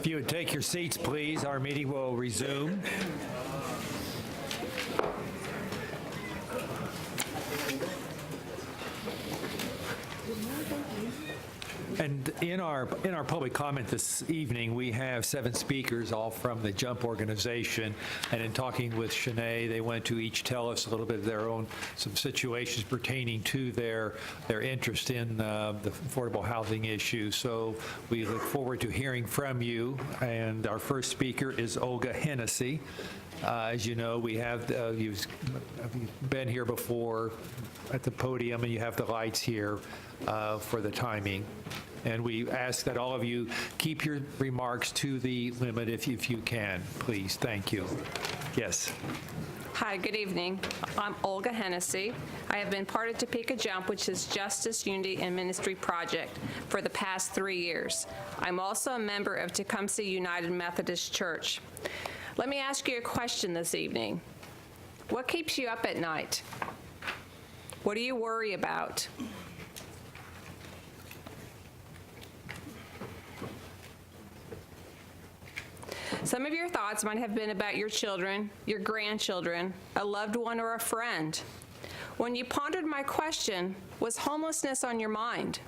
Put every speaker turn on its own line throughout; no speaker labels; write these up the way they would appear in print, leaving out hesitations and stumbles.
If you would take your seats, please, our meeting will resume. And in our public comment this evening, we have 7 speakers, all from the JUMP organization. And in talking with Shanae, they went to each tell us a little bit of their own, some situations pertaining to their interest in the affordable housing issue. So we look forward to hearing from you. And our first speaker is Olga Hennessy. As you know, we have, you've been here before at the podium, and you have the lights here for the timing. And we ask that all of you keep your remarks to the limit if you can, please. Thank you. Yes.
Hi, good evening. I'm Olga Hennessy. I have been part of Topeka JUMP, which is Justice, Unity, and Ministry Project, for the past 3 years. I'm also a member of Tecumseh United Methodist Church. Let me ask you a question this evening. What keeps you up at night? What do you worry about? Some of your thoughts might have been about your children, your grandchildren, a loved one, or a friend. When you pondered my question, was homelessness on your mind?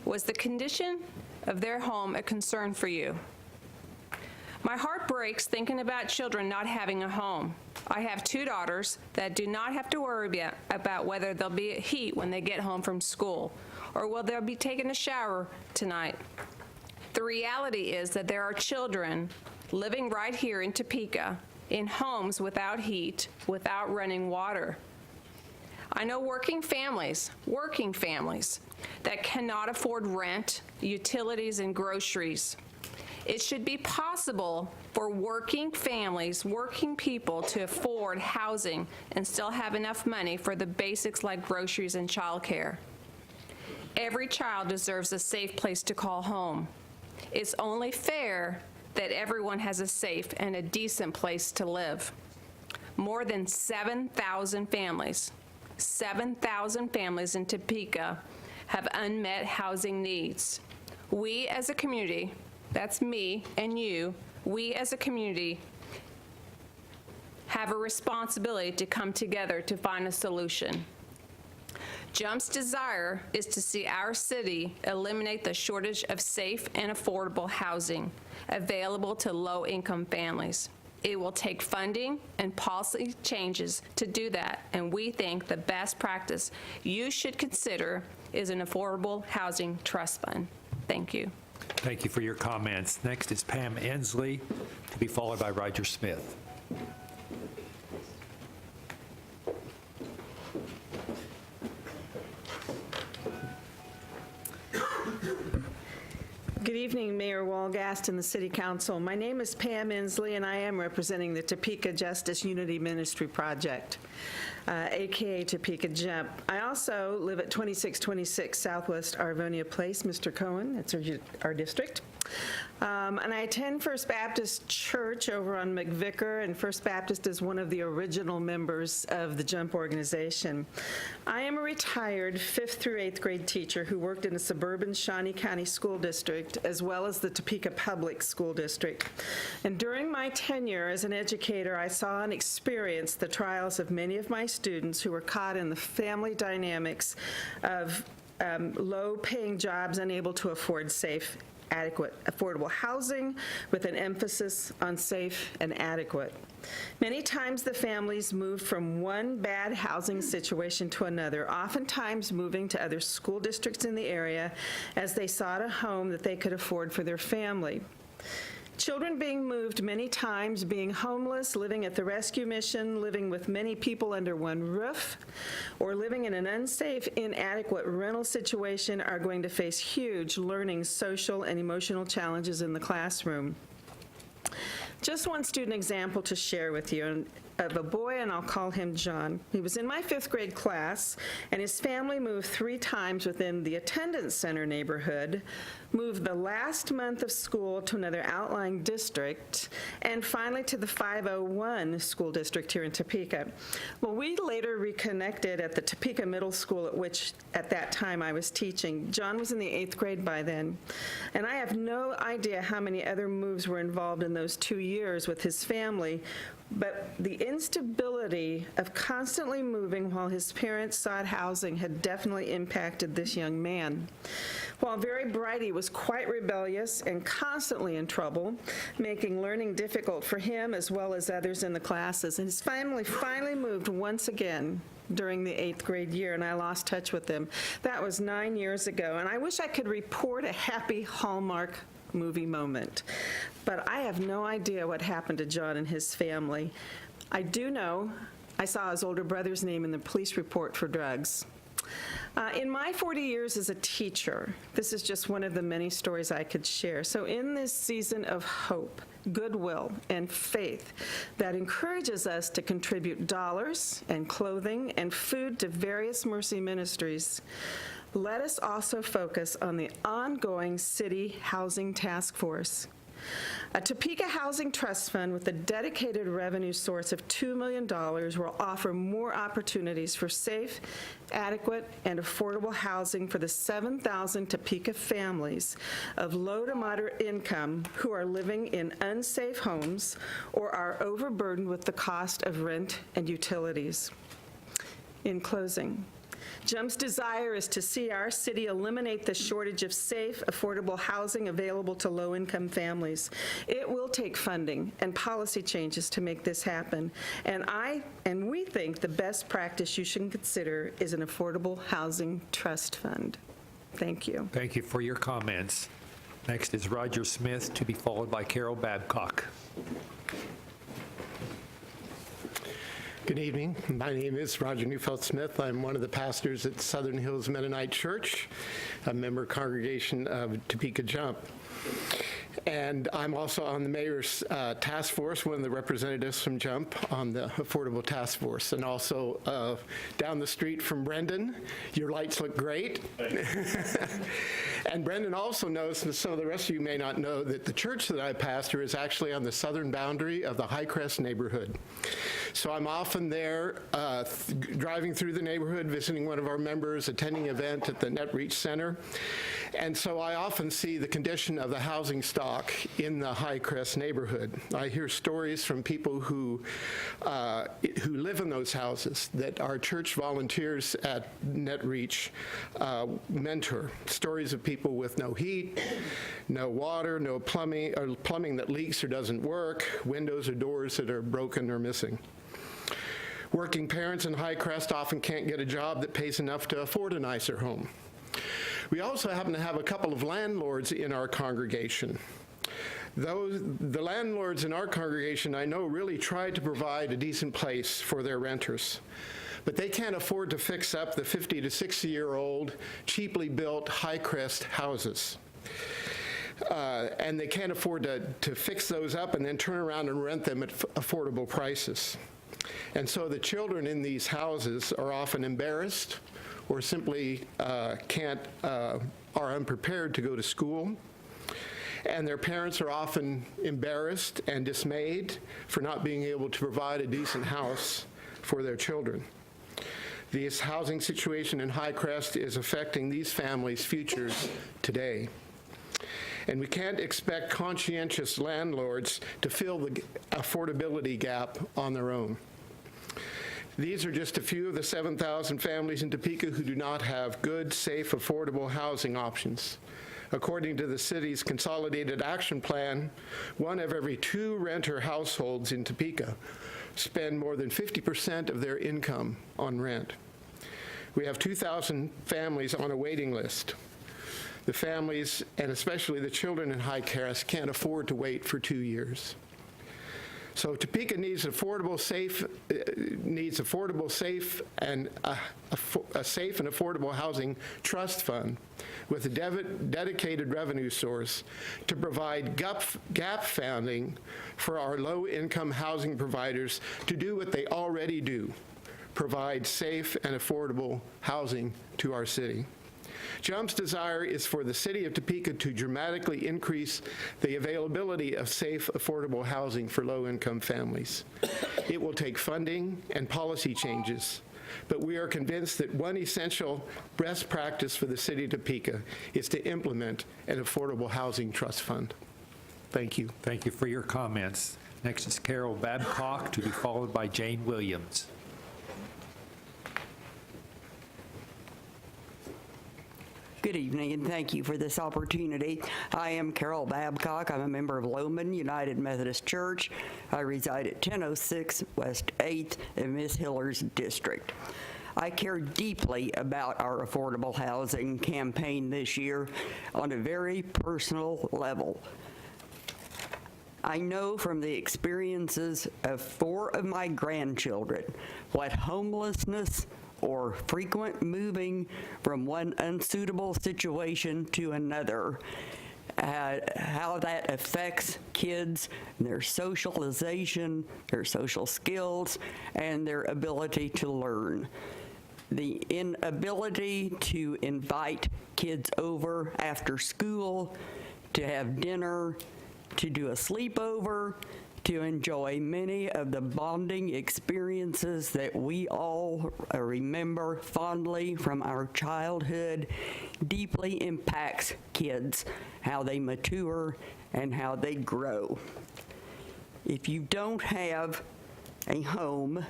Was the condition of their home a concern for you? My heart breaks thinking about children not having a home. I have 2 daughters that do not have to worry about whether there'll be heat when they get home from school, or will they be taking a shower tonight. The reality is that there are children living right here in Topeka in homes without heat, without running water. I know working families that cannot afford rent, utilities, and groceries. It should be possible for working families, working people to afford housing and still have enough money for the basics like groceries and childcare. Every child deserves a safe place to call home. It's only fair that everyone has a safe and a decent place to live. More than 7,000 families in Topeka have unmet housing needs. We as a community, that's me and you, we as a community have a responsibility to come together to find a solution. JUMP's desire is to see our city eliminate the shortage of safe and affordable housing available to low-income families. It will take funding and policy changes to do that, and we think the best practice you should consider is an affordable housing trust fund. Thank you.
Thank you for your comments. Next is Pam Ensley, to be followed by Roger Smith.
Good evening, Mayor Walgast and the City Council. My name is Pam Ensley, and I am representing the Topeka Justice Unity Ministry Project, aka Topeka JUMP. I also live at 2626 Southwest Arvonia Place, Mr. Cohen. It's our district. And I attend First Baptist Church over on McVicker, and First Baptist is one of the original members of the JUMP organization. I am a retired 5th through 8th grade teacher who worked in a suburban Shawnee County School District as well as the Topeka Public School District. And during my tenure as an educator, I saw and experienced the trials of many of my students who were caught in the family dynamics of low-paying jobs, unable to afford safe, adequate, affordable housing with an emphasis on safe and adequate. Many times the families moved from one bad housing situation to another, oftentimes moving to other school districts in the area as they sought a home that they could afford for their family. Children being moved many times, being homeless, living at the rescue mission, living with many people under one roof, or living in an unsafe, inadequate rental situation are going to face huge learning, social, and emotional challenges in the classroom. Just one student example to share with you. of a boy, and I'll call him John. He was in my 5th grade class, and his family moved 3 times within the attendance center neighborhood, moved the last month of school to another outlying district, and finally to the 501 school district here in Topeka. Well, we later reconnected at the Topeka Middle School, at which at that time I was teaching. John was in the 8th grade by then, and I have no idea how many other moves were involved in those 2 years with his family, but the instability of constantly moving while his parents sought housing had definitely impacted this young man. While very bright, he was quite rebellious and constantly in trouble, making learning difficult for him as well as others in the classes. And his family finally moved once again during the 8th grade year, and I lost touch with them. That was 9 years ago, and I wish I could report a happy Hallmark movie moment. But I have no idea what happened to John and his family. I do know I saw his older brother's name in the police report for drugs. In my 40 years as a teacher, this is just one of the many stories I could share. So in this season of hope, goodwill, and faith that encourages us to contribute dollars and clothing and food to various mercy ministries, let us also focus on the ongoing City Housing Task Force. A Topeka Housing Trust Fund with a dedicated revenue source of $2 million will offer more opportunities for safe, adequate, and affordable housing for the 7,000 Topeka families of low to moderate income who are living in unsafe homes or are overburdened with the cost of rent and utilities. In closing, JUMP's desire is to see our city eliminate the shortage of safe, affordable housing available to low-income families. It will take funding and policy changes to make this happen, and we think the best practice you should consider is an affordable housing trust fund. Thank you.
Thank you for your comments. Next is Roger Smith, to be followed by Carol Babcock.
Good evening. My name is Roger Neufeld-Smith. I'm one of the pastors at Southern Hills Mennonite Church, a member congregation of Topeka JUMP. And I'm also on the mayor's task force, one of the representatives from JUMP on the Affordable Task Force. And also down the street from Brendan, your lights look great. And Brendan also knows, and some of the rest of you may not know, that the church that I pastor is actually on the southern boundary of the Highcrest neighborhood. So I'm often there driving through the neighborhood, visiting one of our members, attending an event at the NetReach Center. And so I often see the condition of the housing stock in the Highcrest neighborhood. I hear stories from people who live in those houses that our church volunteers at NetReach mentor. Stories of people with no heat, no water, no plumbing, or plumbing that leaks or doesn't work, windows or doors that are broken or missing. Working parents in Highcrest often can't get a job that pays enough to afford a nicer home. We also happen to have a couple of landlords in our congregation. The landlords in our congregation, I know, really try to provide a decent place for their renters, but they can't afford to fix up the 50 to 60-year-old cheaply built Highcrest houses. And they can't afford to fix those up and then turn around and rent them at affordable prices. And so the children in these houses are often embarrassed or simply are unprepared to go to school. And their parents are often embarrassed and dismayed for not being able to provide a decent house for their children. This housing situation in Highcrest is affecting these families' futures today. And we can't expect conscientious landlords to fill the affordability gap on their own. These are just a few of the 7,000 families in Topeka who do not have good, safe, affordable housing options. According to the city's Consolidated Action Plan, 1 of every 2 renter households in Topeka spend more than 50% of their income on rent. We have 2,000 families on a waiting list. The families, and especially the children in Highcrest, can't afford to wait for 2 years. So Topeka needs affordable, safe, and a safe and affordable housing trust fund with a dedicated revenue source to provide gap funding for our low-income housing providers to do what they already do, provide safe and affordable housing to our city. JUMP's desire is for the city of Topeka to dramatically increase the availability of safe, affordable housing for low-income families. It will take funding and policy changes, but we are convinced that one essential best practice for the city of Topeka is to implement an affordable housing trust fund. Thank you.
Thank you for your comments. Next is Carol Babcock, to be followed by Jane Williams.
Good evening, and thank you for this opportunity. I am Carol Babcock. I'm a member of Lowman United Methodist Church. I reside at 1006 West 8th in Miss Hiller's district. I care deeply about our affordable housing campaign this year on a very personal level. I know from the experiences of 4 of my grandchildren what homelessness or frequent moving from one unsuitable situation to another, how that affects kids, their socialization, their social skills, and their ability to learn. The inability to invite kids over after school, to have dinner, to do a sleepover, to enjoy many of the bonding experiences that we all remember fondly from our childhood deeply impacts kids, how they mature and how they grow. If you don't have a home,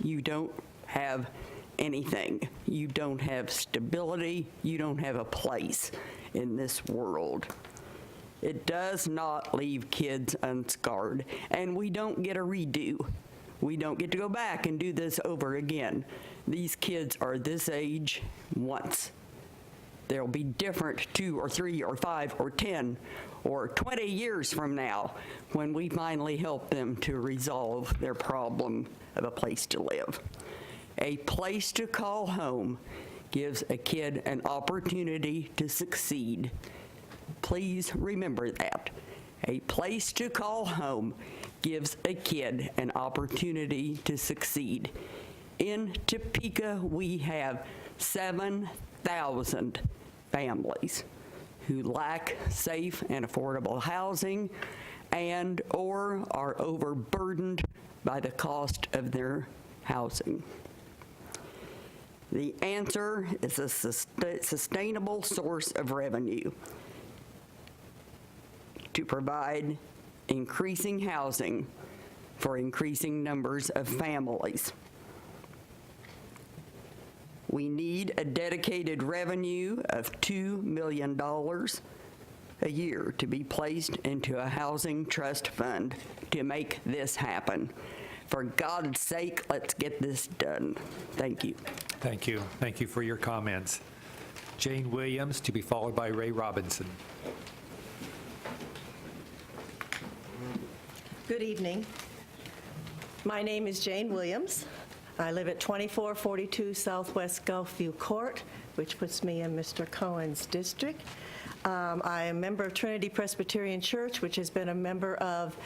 you don't have anything. You don't have stability. You don't have a place in this world. It does not leave kids unscarred, and we don't get a redo. We don't get to go back and do this over again. These kids are this age once. They'll be different 2 or 3 or 5 or 10 or 20 years from now when we finally help them to resolve their problem of a place to live. A place to call home gives a kid an opportunity to succeed. Please remember that. A place to call home gives a kid an opportunity to succeed. In Topeka, we have 7,000 families who lack safe and affordable housing and or are overburdened by the cost of their housing. The answer is a sustainable source of revenue to provide increasing housing for increasing numbers of families. We need a dedicated revenue of $2 million a year to be placed into a housing trust fund to make this happen. For God's sake, let's get this done. Thank you.
Thank you. Thank you for your comments. Jane Williams, to be followed by Ray Robinson.
Good evening. My name is Jane Williams. I live at 2442 Southwest Gulfview Court, which puts me in Mr. Cohen's district. I am a member of Trinity Presbyterian Church, which has been a member of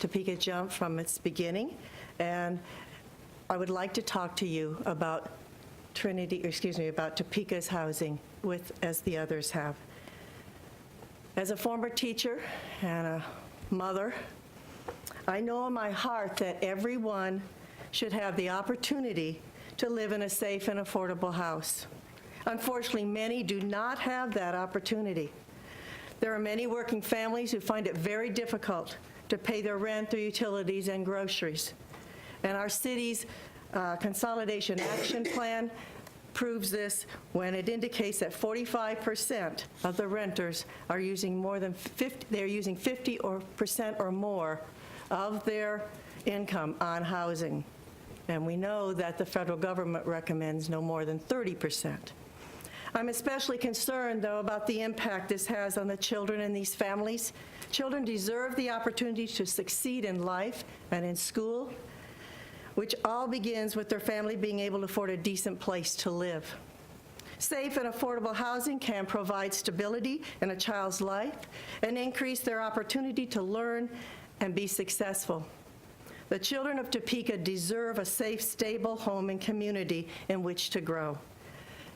Topeka Jump from its beginning. And I would like to talk to you about about Topeka's housing as the others have. As a former teacher and a mother, I know in my heart that everyone should have the opportunity to live in a safe and affordable house. Unfortunately, many do not have that opportunity. There are many working families who find it very difficult to pay their rent, their utilities, and groceries. And our city's Consolidation Action Plan proves this when it indicates that 45% of the renters are using more than 50% or more of their income on housing. And we know that the federal government recommends no more than 30%. I'm especially concerned, though, about the impact this has on the children in these families. Children deserve the opportunity to succeed in life and in school, which all begins with their family being able to afford a decent place to live. Safe and affordable housing can provide stability in a child's life and increase their opportunity to learn and be successful. The children of Topeka deserve a safe, stable home and community in which to grow.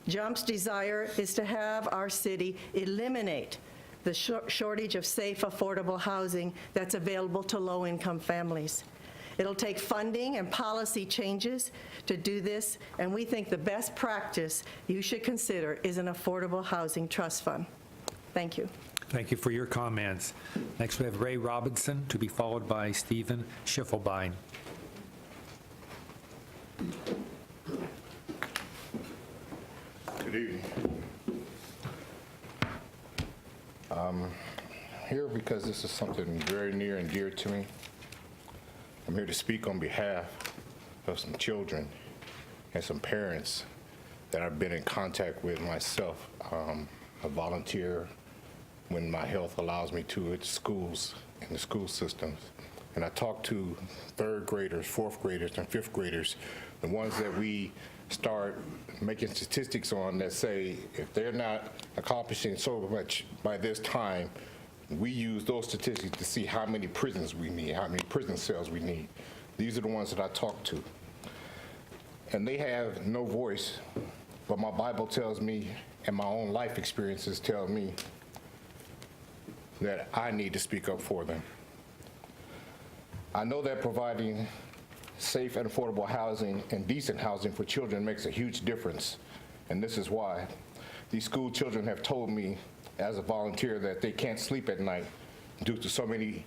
JUMP's desire is to have our city eliminate the shortage of safe, affordable housing that's available to low-income families. It'll take funding and policy changes to do this, and we think the best practice you should consider is an affordable housing trust fund. Thank you.
Thank you for your comments. Next, we have Ray Robinson, to be followed by Stephen Schiffelbein.
Good evening. I'm here because this is something very near and dear to me. I'm here to speak on behalf of some children and some parents that I've been in contact with myself. I volunteer when my health allows me to at schools, in the school systems. And I talk to third graders, fourth graders, and fifth graders, the ones that we start making statistics on that say if they're not accomplishing so much by this time, we use those statistics to see how many prisons we need, how many prison cells we need. These are the ones that I talk to. And they have no voice, but my Bible tells me, and my own life experiences tell me, that I need to speak up for them. I know that providing safe and affordable housing and decent housing for children makes a huge difference, and this is why. These school children have told me as a volunteer that they can't sleep at night due to so many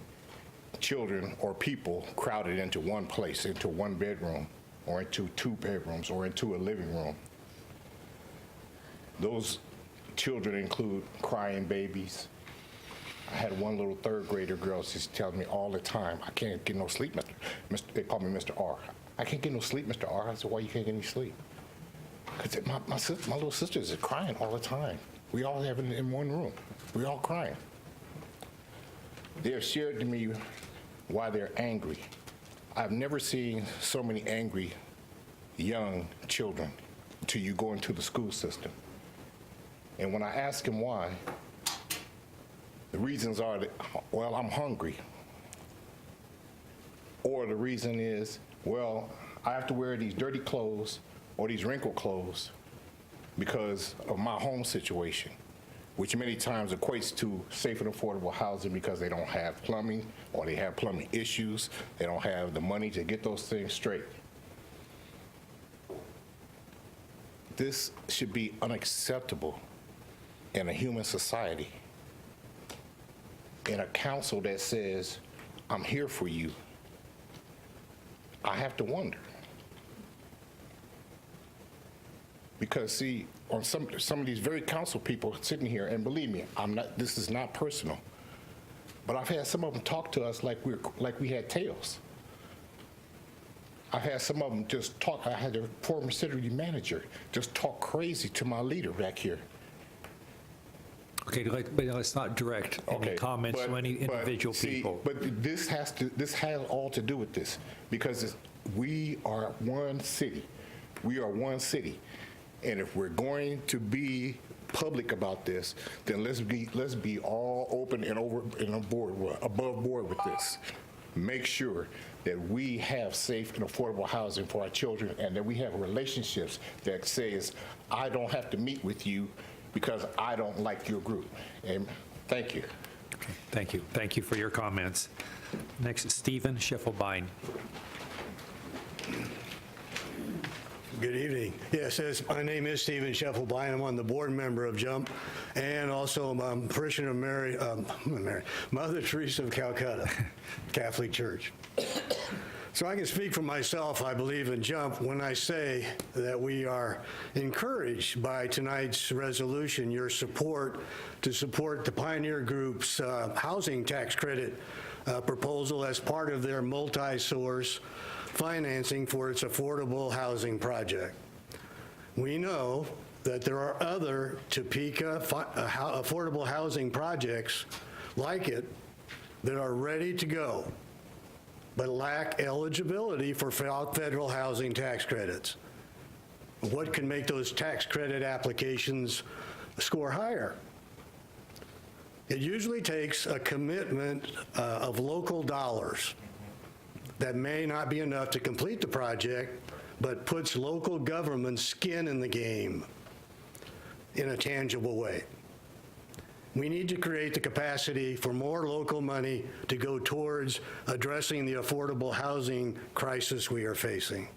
children or people crowded into one place, into one bedroom, or into two bedrooms, or into a living room. Those children include crying babies. I had one little third grader girl, she's telling me all the time, I can't get no sleep, they call me Mr. R. I can't get no sleep, Mr. R. I said, why you can't get any sleep? Because my little sisters are crying all the time. We all have it in one room. We all crying. They have shared to me why they're angry. I've never seen so many angry young children until you go into the school system. And when I ask them why, the reasons are that, well, I'm hungry. Or the reason is, well, I have to wear these dirty clothes or these wrinkled clothes because of my home situation, which many times equates to safe and affordable housing because they don't have plumbing or they have plumbing issues. They don't have the money to get those things straight. This should be unacceptable in a human society. In a council that says, I'm here for you, I have to wonder. Because see, on some of these very council people sitting here, and believe me, this is not personal, but I've had some of them talk to us like we had tails. I've had some of them just talk, I had a former city manager just talk crazy to my leader back here.
Okay, but let's not direct any comments to any individual people.
But this has all to do with this, because we are one city. We are one city. And if we're going to be public about this, then let's be all open and above board with this. Make sure that we have safe and affordable housing for our children, and that we have relationships that says, I don't have to meet with you because I don't like your group. And thank you.
Okay, thank you. Thank you for your comments. Next is Stephen Schiffelbein.
Good evening. Yes, my name is Stephen Scheffelbein. I'm on the board member of JUMP, and also I'm parishioner of Mother Teresa of Calcutta Catholic Church. So I can speak for myself. I believe in JUMP when I say that we are encouraged by tonight's resolution, your support to support the Pioneer Group's housing tax credit proposal as part of their multi-source financing for its affordable housing project. We know that there are other Topeka affordable housing projects like it that are ready to go, but lack eligibility for federal housing tax credits. What can make those tax credit applications score higher? It usually takes a commitment of local dollars that may not be enough to complete the project, but puts local government's skin in the game in a tangible way. We need to create the capacity for more local money to go towards addressing the affordable housing crisis we are facing.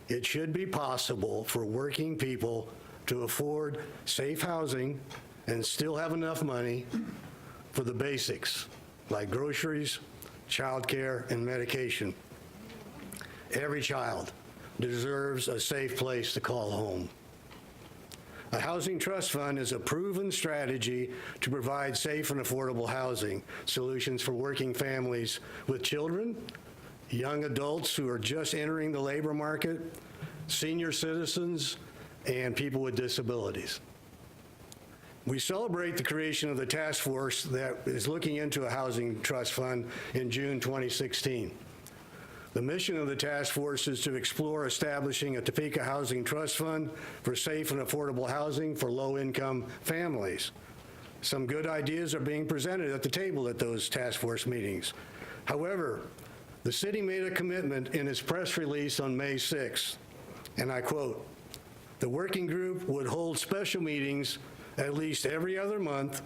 It should be possible for working people to afford safe housing and still have enough money for the basics, like groceries, childcare, and medication. Every child deserves a safe place to call home. A housing trust fund is a proven strategy to provide safe and affordable housing solutions for working families with children, young adults who are just entering the labor market, senior citizens, and people with disabilities. We celebrate the creation of the task force that is looking into a housing trust fund in June 2016. The mission of the task force is to explore establishing a Topeka Housing Trust Fund for safe and affordable housing for low-income families. Some good ideas are being presented at the table at those task force meetings. However, the city made a commitment in its press release on May 6th, and I quote, "The working group would hold special meetings at least every other month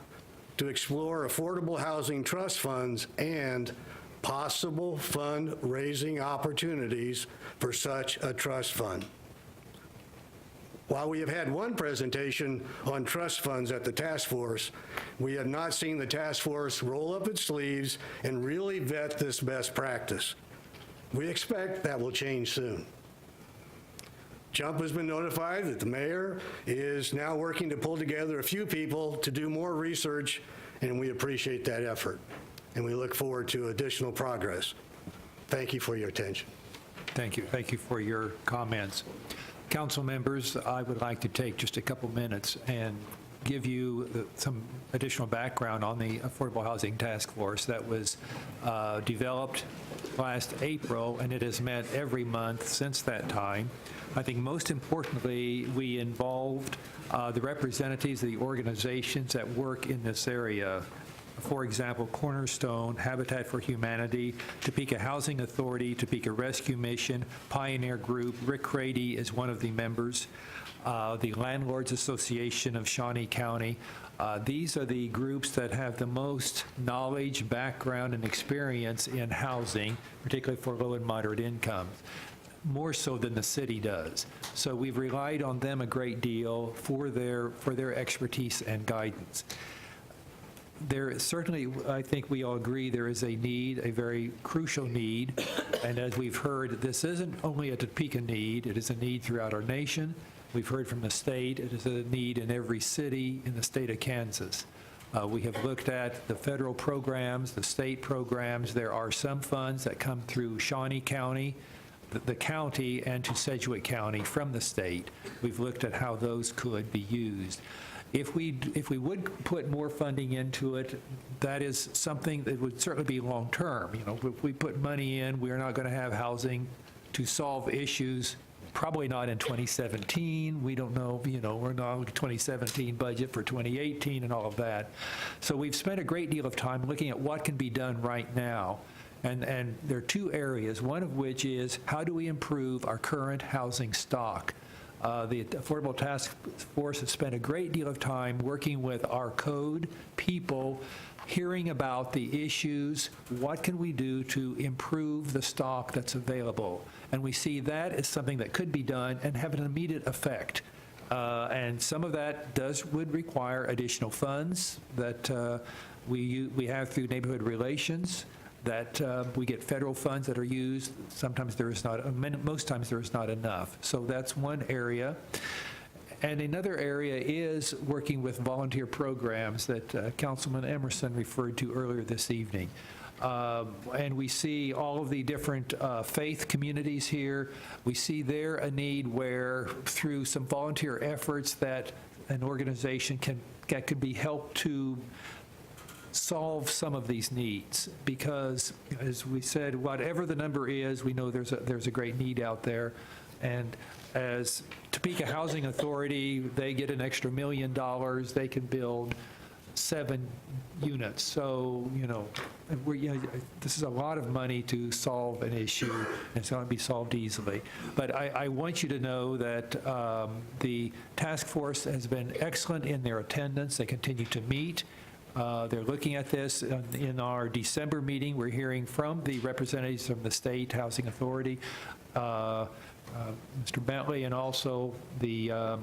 to explore affordable housing trust funds and possible fundraising opportunities for such a trust fund." While we have had one presentation on trust funds at the task force, we have not seen the task force roll up its sleeves and really vet this best practice. We expect that will change soon. JUMP has been notified that the mayor is now working to pull together a few people to do more research, and we appreciate that effort, and we look forward to additional progress. Thank you for your attention.
Thank you. Thank you for your comments. Council members, I would like to take just a couple minutes and give you some additional background on the Affordable Housing Task Force that was developed last April, and it has met every month since that time. I think most importantly, we involved the representatives of the organizations that work in this area. For example, Cornerstone, Habitat for Humanity, Topeka Housing Authority, Topeka Rescue Mission, Pioneer Group. Rick Crady is one of the members. The Landlords Association of Shawnee County. These are the groups that have the most knowledge, background, and experience in housing, particularly for low and moderate incomes, more so than the city does. So we've relied on them a great deal for their expertise and guidance. There certainly, I think we all agree, there is a need, a very crucial need, and as we've heard, this isn't only a Topeka need, it is a need throughout our nation. We've heard from the state, it is a need in every city in the state of Kansas. We have looked at the federal programs, the state programs. There are some funds that come through Shawnee County, the county, and to Sedgwick County from the state. We've looked at how those could be used. If we would put more funding into it, that is something that would certainly be long-term. You know, if we put money in, we're not going to have housing to solve issues, probably not in 2017. We don't know, you know, we're not 2017 budget for 2018 and all of that. So we've spent a great deal of time looking at what can be done right now. And there are two areas, one of which is how do we improve our current housing stock? The Affordable Task Force has spent a great deal of time working with our code people, hearing about the issues, what can we do to improve the stock that's available? And we see that as something that could be done and have an immediate effect. And some of that would require additional funds that we have through neighborhood relations, that we get federal funds that are used. Sometimes there is not, most times there is not enough. So that's one area. And another area is working with volunteer programs that Councilman Emerson referred to earlier this evening. And we see all of the different faith communities here. We see there a need where, through some volunteer efforts, that an organization that could be helped to solve some of these needs. Because, as we said, whatever the number is, we know there's a great need out there. And as Topeka Housing Authority, they get an extra $1 million. They can build 7 units. So, this is a lot of money to solve an issue, and it's going to be solved easily. But I want you to know that the task force has been excellent in their attendance. They continue to meet. They're looking at this. In our December meeting, we're hearing from the representatives from the State Housing Authority, Mr. Bentley, and also the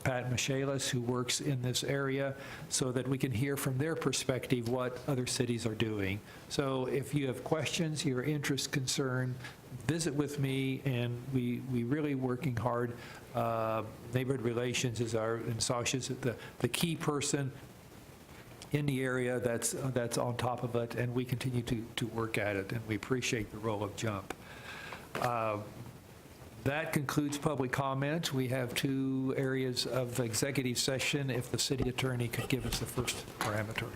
Pat Michaelis, who works in this area, so that we can hear from their perspective what other cities are doing. So if you have questions, your interest, concern, visit with me, and we really working hard. Neighborhood relations is and Sasha's the key person in the area that's on top of it, and we continue to work at it, and we appreciate the role of JUMP. That concludes public comment. We have 2 areas of executive session. If the city attorney could give us the first parameter.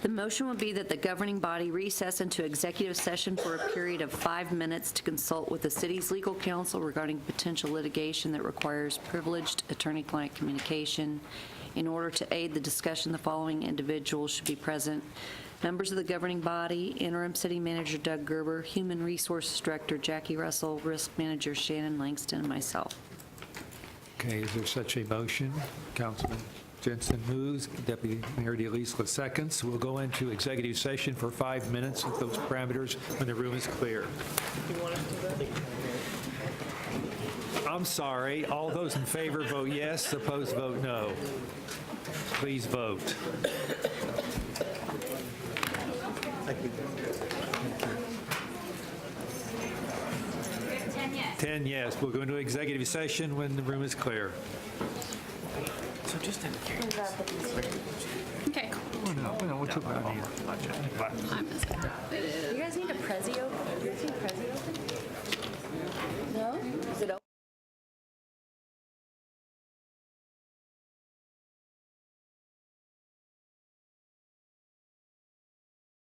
The motion would be that the governing body recess into executive session for a period of 5 minutes to consult with the city's legal counsel regarding potential litigation that requires privileged attorney-client communication. In order to aid the discussion, the following individuals should be present: members of the governing body, Interim City Manager Doug Gerber, Human Resources Director Jackie Russell, Risk Manager Shannon Langston, and myself.
Okay, is there such a motion? Councilman Jensen moves, Deputy Mayor DeLisla seconds. We'll go into executive session for 5 minutes with those parameters when the room is clear. I'm sorry. All those in favor vote yes, opposed vote no. Please vote. 10 yes. We'll go into executive session when the room is clear.
So just in case.
Okay.
Oh, no, what's about here?
You guys need a Prezio?